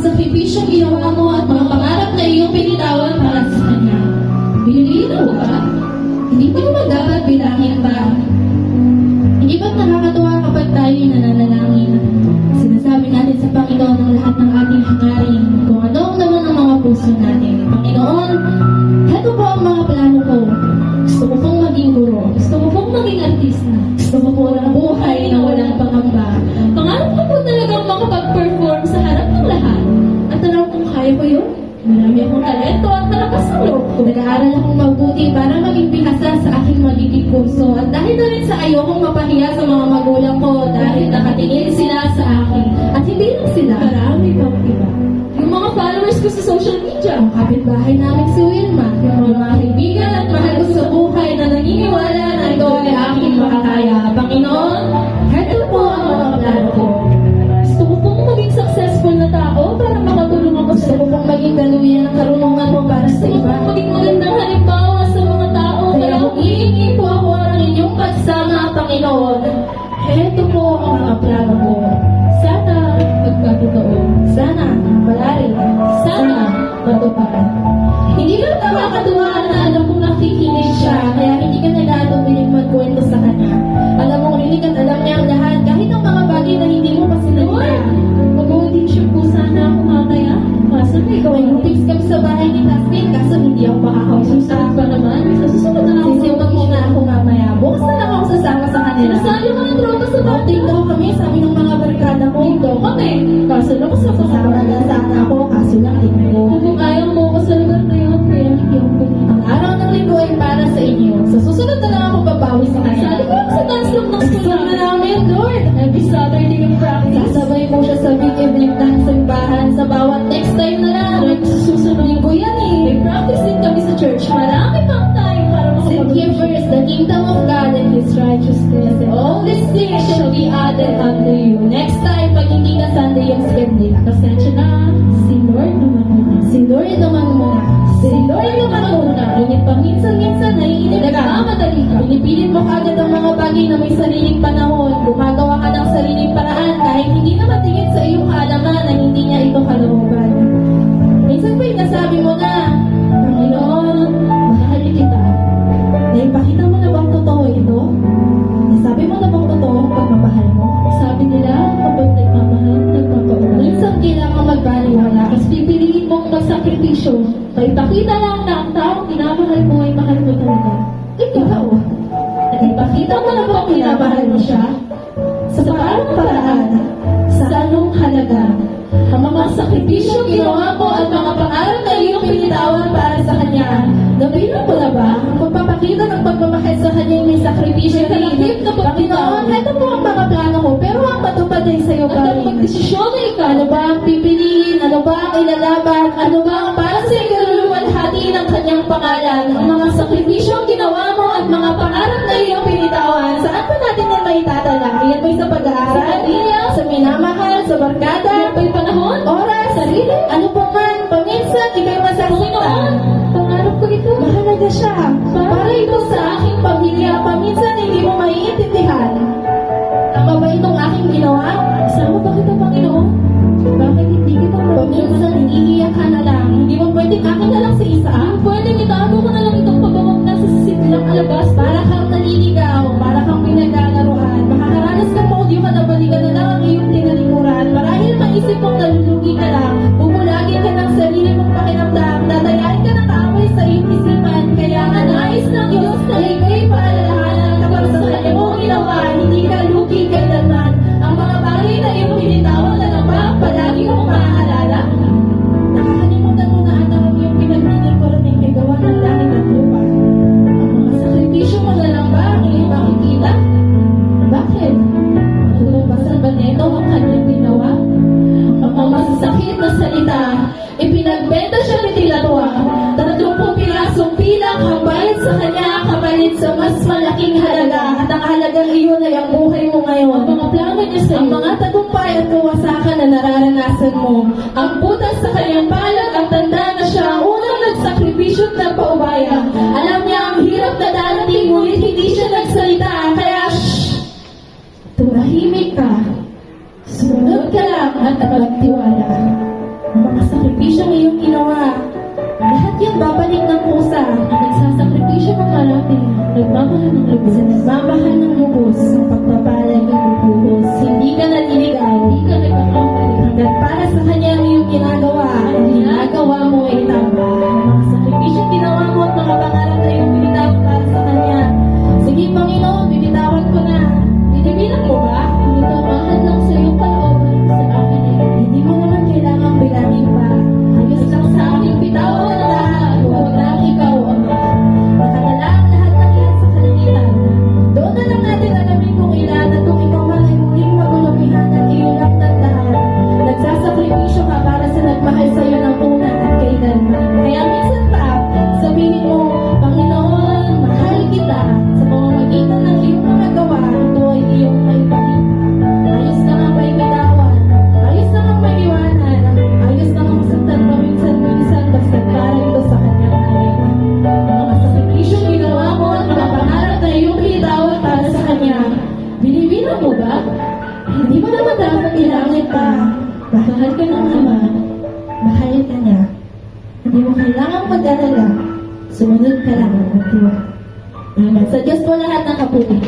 sakripisyong ginawa mo at mga pangarap na iyong pinitawan para sa Kanya. Binilinaw ba? Hindi mo naman dapat bilangin ba? Hindi ba't nakakatuwa kapag tayo'y nananalangin? Sinasabi natin sa Panginoon ang lahat ng ating hangarin, kung ano ang naman ang mga puso natin. Panginoon, heto po ang mga plano ko. Gusto ko pong maging guro. Gusto ko pong maging artista. Gusto ko po ng buhay na walang pangamba. Pangarap ko po talagang makapag-perform sa harap ng lahat. At alam kung kaya ko yun. Marami akong talento at malakas ang loob ko. Nag-aaral akong mabuti para maging bihasa sa aking magiging kurso. At dahil na rin sa ayokong mapahiya sa mga magulang ko dahil nakatingin sila sa akin. At hindi lang sila. Marami pang iba. Yung mga followers ko sa social media. Ang kapitbahay namin si Wilma. Yung mga kaibigan at mahal ko sa buhay na naniniwala na ito ay aking makakaya. Panginoon, heto po ang mga plano ko. Gusto ko pong maging successful na tao para makatulong ako sa Gusto ko pong maging daluyan ng karunungan mo para sa iba. Maging magandang halimbawa sa mga tao. Kaya humihingi po ako ng inyong pagsama, Panginoon. Heto po ang mga plano ko. Sana magkatotoo. Sana malari. Sana matupad. Hindi lang nakakatuwa na alam kong nakikinig siya, kaya hindi ka nag-aatubiling magkwento sa kanya. Alam mong rinig at alam niya ang lahat, kahit ang mga bagay na hindi mo pa sinagaya. Mag-audition po sana ako mamaya. Kaso may gawin fix kami sa bahay ni Tasmin, kaso hindi ako makakausap sa pa naman. Sa susunod na lang sisiwag muna ako mamaya. Bukas na lang ako sasama sa kanila. Sasali mo ng tropa sa outing daw kami, sabi ng mga barkada ko. Daw kami. Kaso lang ko sasama na sana ako, kaso lang linggo. Kung ayaw mo ko sa lugar na yun, kaya hindi ako pumunta. Ang araw ng linggo ay para sa inyo. Sa susunod na lang ako babawi sa kanya. Sali ko lang sa dance lang ng school na namin, Lord. Every Saturday yung practice. Sasabay mo siya sa big evening ng simbahan. Sa bawat next time na lang. Sa susunod linggo yan eh. May practice din kami sa church. Marami pang time para makapag-Seek ye first the kingdom of God and His righteousness, and all these things shall be added unto you. Next time, pag hindi na Sunday yung schedule, pasensya na. Si Lord naman muna. Si Lord naman muna. Si Lord naman muna. Ngunit paminsan-minsan naiinip ka. Nagmamadali ka. Pinipilit mo kagad ang mga bagay na may sariling panahon. Gumagawa ka ng sariling paraan kahit hindi na matingin sa iyong kaalaman na hindi niya ito kalooban. Minsan ba'y nasabi mo na, Panginoon, mahal kita. Naipakita mo na bang totoo ito? Nasabi mo na bang totoo ang pagmamahal mo? Sabi nila, kapag nagmamahal, nagpapaunay. Minsan kailangan magbaliwala kasi pipiliin mong magsakripisyo. Naipakita lang na ang taong minamahal mo ay mahal mo talaga. Ikaw, naipakita mo na bang minamahal mo siya? Sa parang paraan, sa anong halaga? Ang mga sakripisyo ginawa mo at mga pangarap na iyong pinitawan para sa Kanya. Nabilang mo na ba ang pagpapakita ng pagmamahal sa Kanya yung may sakripisyo na higit na Panginoon? Ito po ang mga plano mo, pero ang matupad ay sa iyo pa rin. At ang magdesisyon na ikaw, ano ba ang pipiliin? Ano ba ang ilalaban? Ano ba ang para sa ikaluluwalhati ng Kanyang pangalan? Ang mga sakripisyo ginawa mo at mga pangarap na iyong pinitawan, saan pa natin yan maitatala? Iyan ba'y sa pag-aaral? Sa pamilya? Sa minamahal? Sa barkada? Ba'y panahon? Oras? Sarili? Ano po man? Paminsan, ikay masasaktan. Pangarap ko ito. Mahalaga siya. Para ito sa aking pamilya. Paminsan, hindi mo maiintindihan. Tama ba itong aking ginawa? Sama ba kita, Panginoon? Bakit hindi kita paminsan, iiyak ka na lang? Hindi mo pwedeng akin na lang sa isa? Pwedeng itago ko na lang itong pabawag na sa silang alabas. Para kang naliligaw. Para kang pinaglalaruan. Makakaranas ng audio ka na balikan na lang ang iyong tinalikuran. Marahil maisip mong nalulugi ka lang. Bumulagin ka ng sarili mong pakiramdam. Tatayain ka ng kaaway sa iyong isipan. Kaya nga nais ng Diyos na ikay paalalahanan kapag sa kanya mong ginawa, hindi ka lugi kailanman. Ang mga bagay na iyong pinitawan na lang ba, palagi mong maaalala? Nakakalimutan mo na ata ang iyong pinaglilingkuran ng may gawa ng langit at lupa. Ang mga sakripisyo mo na lang ba ang iyong makikita? Bakit? Matutungbasan ba neto ang kanyang ginawa? Ang mga masasakit na salita, ipinagbenta siya ni Tilatwa. 30 pirasong pilak ang bayad sa kanya, kapalit sa mas malaking halaga. At ang halagang iyon ay ang buhay mo ngayon. Ang mga plano niya sa ang mga tagumpay at kawasakan na nararanasan mo. Ang butas sa kanyang palad, ang tanda na siya ang unang nagsakripisyo at nagpaubaya. Alam niya ang hirap na darating, ngunit hindi siya nagsalita. Kaya, tumahimik ka. Sumunod ka lang at magtiwala. dapat bilangin pa. Mahal ka ng ama, mahal ka niya. Hindi mo kailangang mag-alala. Sumunod ka lang at magtiwala. Sa Diyos po lahat ng kapuli.